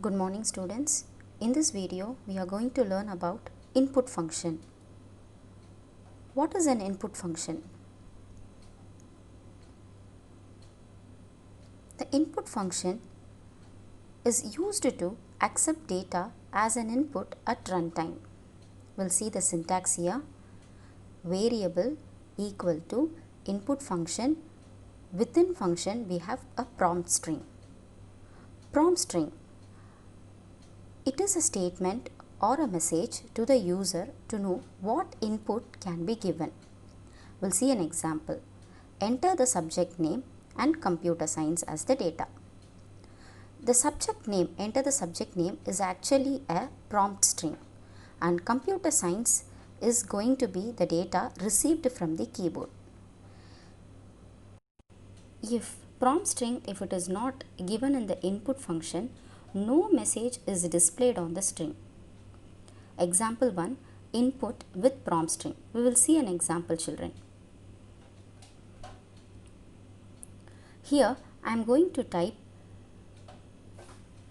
Good morning students. In this video we are going to learn about input function. What is an input function? The input function is used to accept data as an input at runtime. We'll see the syntax here. Variable equal to input function. Within function we have a prompt string. Prompt string. It is a statement or a message to the user to know what input can be given. We'll see an example. Enter the subject name and computer science as the data. The subject name, enter the subject name, is actually a prompt string, and computer science is going to be the data received from the keyboard. If prompt string, if it is not given in the input function, no message is displayed on the string. Example 1, input with prompt string. We will see an example, children. Here I am going to type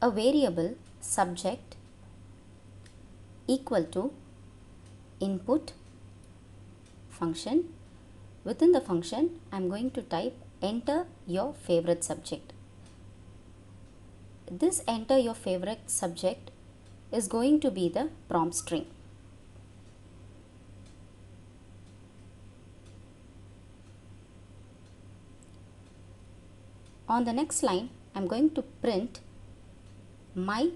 a variable subject equal to input function. Within the function I am going to type enter your favorite subject. This enter your favorite subject is going to be the prompt string. On the next line, I am going to print my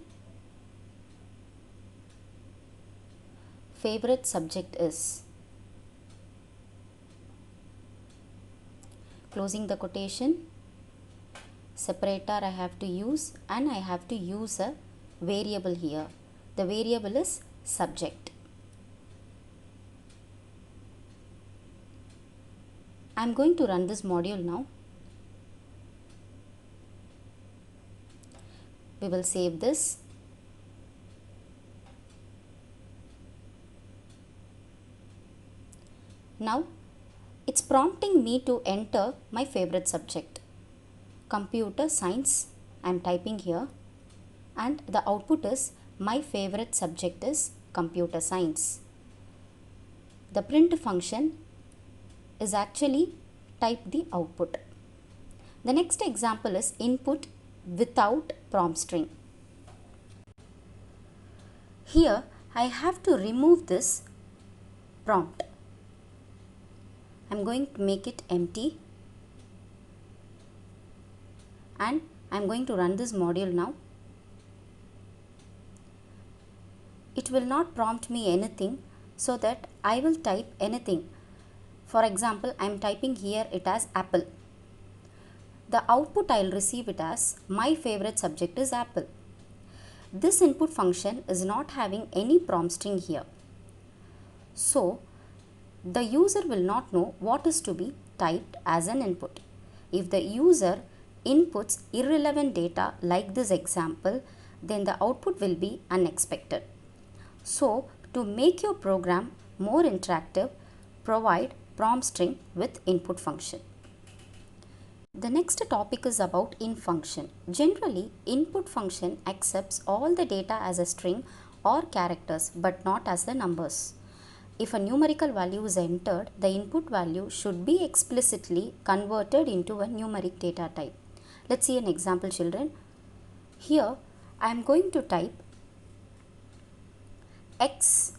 favorite subject is. Closing the quotation, separator I have to use, and I have to use a variable here. The variable is subject. I am going to run this module now. We will save this. Now it's prompting me to enter my favorite subject, computer science. I am typing here, and the output is my favorite subject is computer science. The print function is actually type the output. The next example is input without prompt string. Here I have to remove this prompt. I am going to make it empty, and I am going to run this module now. It will not prompt me anything, so that I will type anything. For example, I am typing here it as apple. The output I will receive it as my favorite subject is apple. This input function is not having any prompt string here. So the user will not know what is to be typed as an input. If the user inputs irrelevant data like this example, then the output will be unexpected. So to make your program more interactive, provide prompt string with input function. The next topic is about in function. Generally, input function accepts all the data as a string or characters, but not as the numbers. If a numerical value is entered, the input value should be explicitly converted into a numeric data type. Let's see an example, children. Here I am going to type x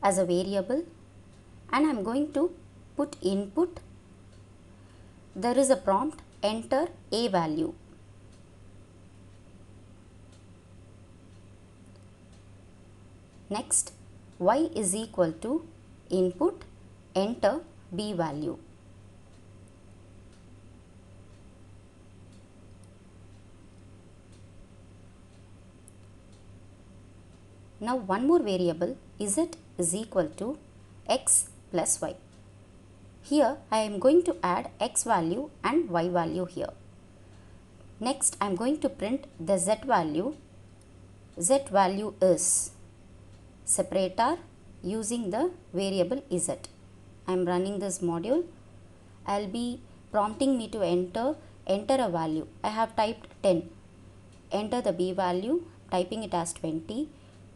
as a variable, and I am going to put input. There is a prompt, enter a value. Next, y is equal to input, enter b value. Now one more variable, z is equal to x plus y. Here I am going to add x value and y value here. Next I am going to print the z value. Z value is separator using the variable z. I am running this module. I will be prompting me to enter a value. I have typed 10. enter the b value, typing it as 20.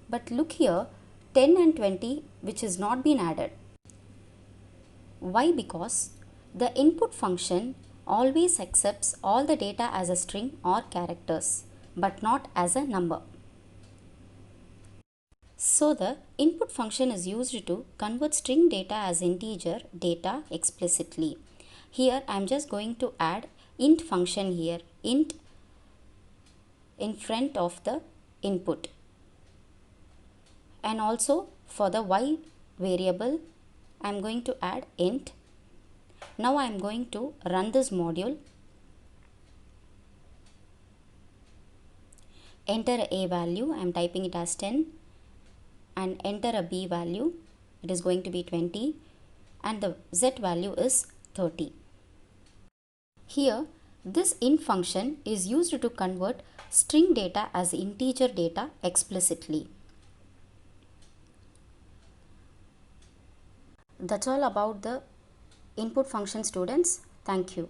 But look here, 10 and 20 which is not been added. Why? Because the input function always accepts all the data as a string or characters, but not as a number. So the input function is used to convert string data as integer data explicitly. Here I am just going to add int function here, int in front of the input. And also for the y variable I am going to add int. Now I am going to run this module. Enter a value, I am typing it as 10, and enter a b value, it is going to be 20, and the z value is 30. Here this int function is used to convert string data as integer data explicitly. That's all about the input function, students. Thank you.